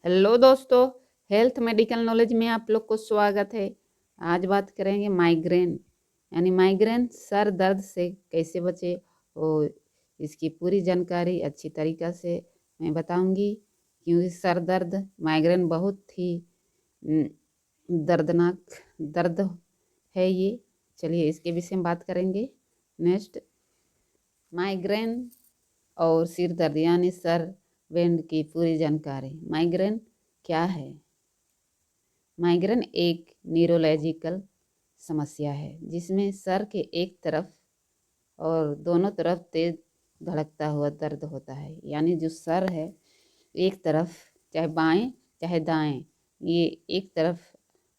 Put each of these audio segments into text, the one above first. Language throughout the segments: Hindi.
हेलो दोस्तों, हेल्थ मेडिकल नॉलेज में आप लोग को स्वागत है। आज बात करेंगे माइग्रेन यानी माइग्रेन सर दर्द से कैसे बचे और इसकी पूरी जानकारी अच्छी तरीक़ा से मैं बताऊंगी, क्योंकि सर दर्द माइग्रेन बहुत ही दर्दनाक दर्द है ये। चलिए इसके विषय में बात करेंगे। नेक्स्ट, माइग्रेन और सिर दर्द यानी सर बैंड की पूरी जानकारी। माइग्रेन क्या है? माइग्रेन एक न्यूरोलॉजिकल समस्या है जिसमें सर के एक तरफ और दोनों तरफ तेज धड़कता हुआ दर्द होता है। यानी जो सर है एक तरफ, चाहे बाएं चाहे दाएं, ये एक तरफ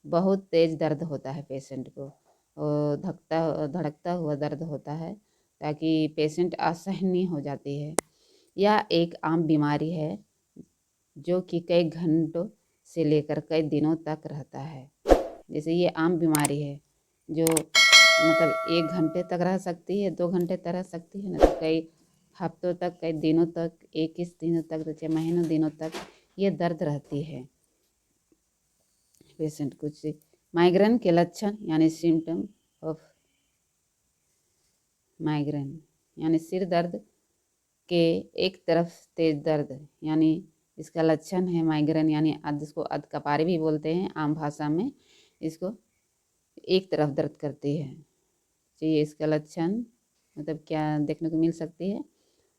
बहुत तेज दर्द होता है पेशेंट को, और धड़कता हुआ दर्द होता है ताकि पेशेंट असहनीय हो जाती है। यह एक आम बीमारी है जो कि कई घंटों से लेकर कई दिनों तक रहता है। जैसे ये आम बीमारी है जो मतलब 1 घंटे तक रह सकती है, 2 घंटे तक रह सकती है, ना तो कई हफ्तों तक, कई दिनों तक, 21 दिनों तक, तो महीनों दिनों तक ये दर्द रहती है पेशेंट कुछ। माइग्रेन के लक्षण यानी सिम्टम ऑफ माइग्रेन यानी सिर दर्द के एक तरफ तेज दर्द, यानी इसका लक्षण है माइग्रेन, यानी जिसको अधकपारी भी बोलते हैं आम भाषा में। इसको एक तरफ दर्द करती है। चाहिए इसका लक्षण मतलब क्या देखने को मिल सकती है?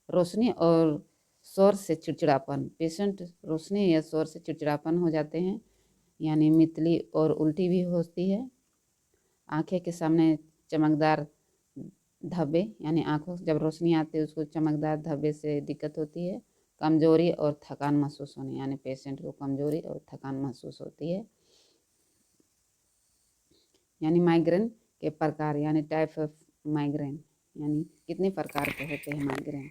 रोशनी और शोर से चिड़चिड़ापन। पेशेंट रोशनी या शोर से चिड़चिड़ापन हो जाते हैं, यानी मितली और उल्टी भी होती है। आंखें के सामने चमकदार धब्बे, यानी आंखों से जब रोशनी आती है उसको चमकदार धब्बे से दिक्कत होती है। कमजोरी और थकान महसूस होने, यानी पेशेंट को कमजोरी और थकान महसूस होती है। यानी माइग्रेन के प्रकार यानी टाइप ऑफ माइग्रेन, यानी कितने प्रकार के होते हैं माइग्रेन।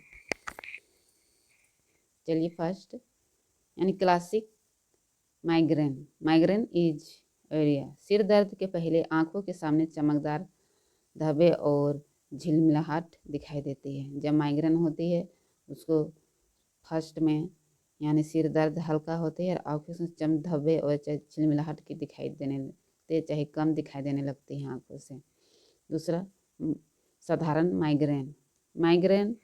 चलिए फर्स्ट यानी classic migraine. Migraine is area, सिर दर्द के पहले आंखों के सामने चमकदार धब्बे और झिलमिलाहट दिखाई देती है। जब माइग्रेन होती है उसको फर्स्ट में यानी सिर दर्द हल्का होती है और आंखों से चमक धब्बे और झिलमिलाहट की दिखाई देने लगती, चाहे कम दिखाई देने लगती है आंखों से। दूसरा साधारण माइग्रेन। माइग्रेन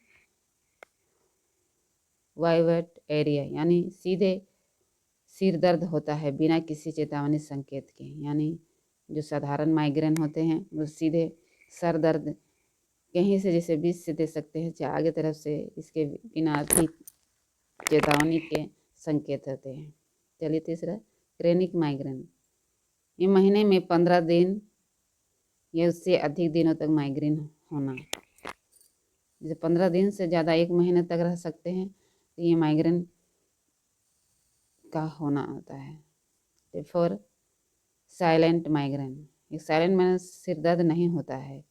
वाइवेट एरिया, यानी सीधे सिर दर्द होता है बिना किसी चेतावनी संकेत के। यानी जो साधारण माइग्रेन होते हैं वो सीधे सर दर्द कहीं से जैसे बीच से दे सकते हैं, चाहे आगे तरफ से, इसके बिना अधिक चेतावनी के संकेत होते हैं। चलिए तीसरा क्रोनिक माइग्रेन। ये महीने में 15 दिन या उससे अधिक दिनों तक माइग्रेन होना, जैसे 15 दिन से ज़्यादा 1 महीने तक रह सकते हैं, तो ये माइग्रेन का होना होता है। Four silent migraine. एक साइलेंट में सिर दर्द नहीं होता है,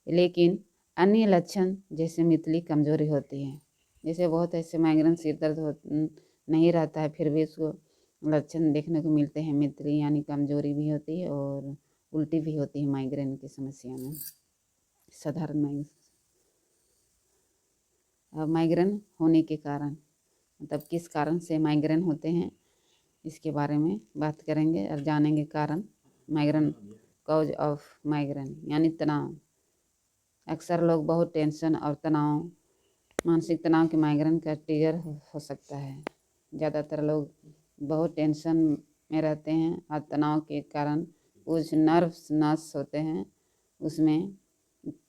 लेकिन अन्य लक्षण जैसे मितली कमजोरी होती है। जैसे बहुत ऐसे माइग्रेन सिर दर्द नहीं रहता है, फिर भी उसको लक्षण देखने को मिलते हैं मितली, यानी कमजोरी भी होती है और उल्टी भी होती है माइग्रेन की समस्या में। साधारण माइग्रेन। अब माइग्रेन होने के कारण, मतलब किस कारण से माइग्रेन होते हैं, इसके बारे में बात करेंगे और जानेंगे कारण। माइग्रेन कॉज ऑफ माइग्रेन यानी तनाव। अक्सर लोग बहुत टेंशन और तनाव, मानसिक तनाव के माइग्रेन का ट्रिगर हो सकता है। ज़्यादातर लोग बहुत टेंशन में रहते हैं और तनाव के कारण कुछ नर्व्स नस होते हैं उसमें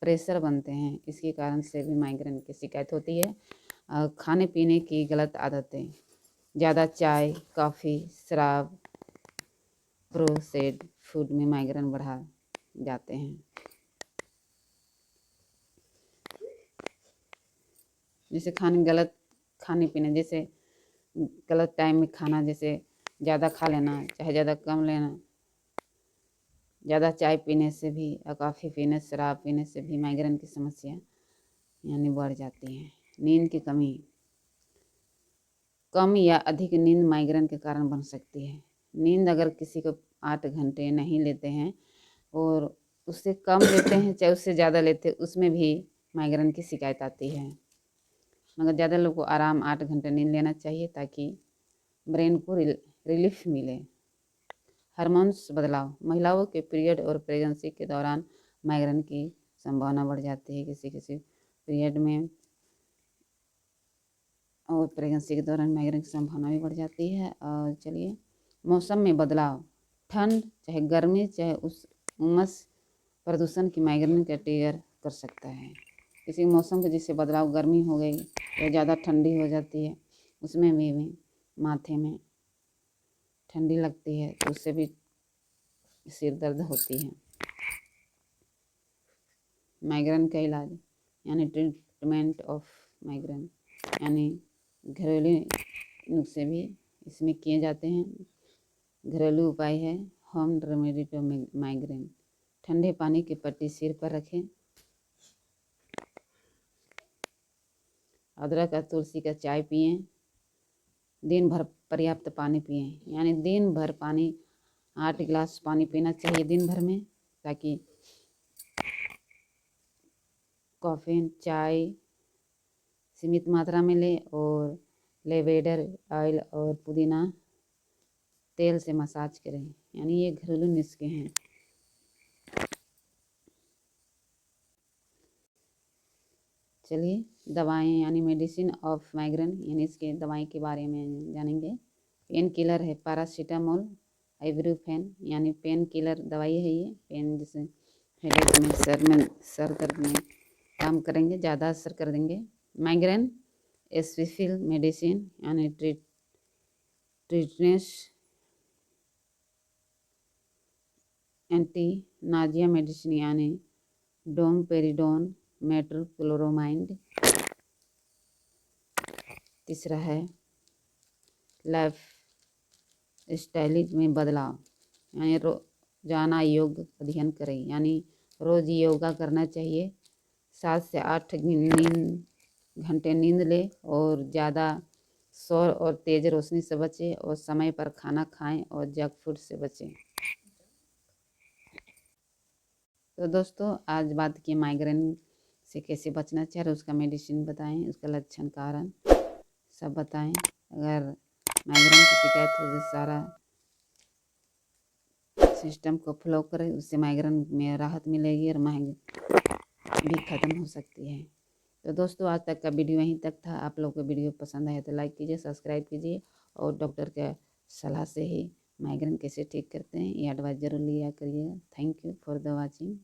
प्रेशर बनते हैं, इसके कारण से भी माइग्रेन की शिकायत होती है। और खाने पीने की गलत आदतें, ज़्यादा चाय, कॉफ़ी, शराब, प्रोसेस्ड फूड में माइग्रेन बढ़ा जाते हैं। जैसे गलत खाने पीने, जैसे गलत टाइम में खाना, जैसे ज़्यादा खा लेना चाहे ज़्यादा कम लेना। ज़्यादा चाय पीने से भी और कॉफ़ी पीने, शराब पीने से भी माइग्रेन की समस्या यानी बढ़ जाती है। नींद की कमी, कम या अधिक नींद माइग्रेन के कारण बन सकती है। नींद अगर किसी को 8 घंटे नहीं लेते हैं और उससे कम लेते हैं चाहे उससे ज़्यादा लेते हैं, उसमें भी माइग्रेन की शिकायत आती है। मगर ज़्यादा लोग को आराम 8 घंटे नींद लेना चाहिए ताकि ब्रेन को रिलीफ मिले। हार्मोन्स बदलाव, महिलाओं के पीरियड और प्रेगनेंसी के दौरान माइग्रेन की संभावना बढ़ जाती है। किसी किसी पीरियड में और प्रेगनेंसी के दौरान माइग्रेन की संभावना भी बढ़ जाती है। और चलिए, मौसम में बदलाव, ठंड चाहे गर्मी चाहे उमस प्रदूषण की माइग्रेन का ट्रिगर कर सकता है। किसी मौसम के जैसे बदलाव, गर्मी हो गई या ज़्यादा ठंडी हो जाती है, उसमें भी माथे में ठंडी लगती है तो उससे भी सिर दर्द होती है। माइग्रेन का इलाज यानी ट्रीटमेंट ऑफ माइग्रेन यानी घरेलू नुस्खे भी इसमें किए जाते हैं। घरेलू उपाय है होम रेमेडी टू माइग्रेन। ठंडे पानी की पट्टी सिर पर रखें। अदरक और तुलसी का चाय पिएं। दिन भर पर्याप्त पानी पिएं, यानी दिन भर पानी 8 गिलास पानी पीना चाहिए दिन भर में, ताकि कॉफ़ीन चाय सीमित मात्रा में लें और लेवेंडर ऑयल और पुदीना तेल से मसाज करें। यानी ये घरेलू नुस्खे हैं। चलिए, दवाएं यानी मेडिसिन ऑफ माइग्रेन यानी इसके दवाई के बारे में जानेंगे। पेन किलर है पैरासीटामोल, आइब्रूफेन यानी पेन किलर दवाई है। ये पेन जैसे हेडेक में सर दर्द में काम करेंगे, ज़्यादा असर कर देंगे। माइग्रेन एस्पिफिल मेडिसिन यानी ट्रीटनेस एंटी नाजिया मेडिसिन यानी डोमपेरिडोन मेट्रोक्लोरोमाइड। तीसरा है लाइफ स्टाइल में बदलाव यानी रोजाना योग अध्ययन करें, यानी रोज योगा करना चाहिए। 7 से 8 घंटे नींद लें और ज़्यादा शोर और तेज़ रोशनी से बचें और समय पर खाना खाएं और जंक फूड से बचें। तो दोस्तों, आज बात की माइग्रेन से कैसे बचना चाहिए, उसका मेडिसिन बताएं, उसका लक्षण कारण सब बताएं। अगर माइग्रेन की शिकायत हो तो सारा सिस्टम को फ्लो करें, उससे माइग्रेन में राहत मिलेगी और माइग्रेन भी ख़त्म हो सकती है। तो दोस्तों, आज तक का वीडियो यहीं तक था। आप लोगों को वीडियो पसंद आया तो लाइक कीजिए, सब्सक्राइब कीजिए और डॉक्टर के सलाह से ही माइग्रेन कैसे ठीक करते हैं ये एडवाइस जरूर लिया करिएगा। Thank you for the watching.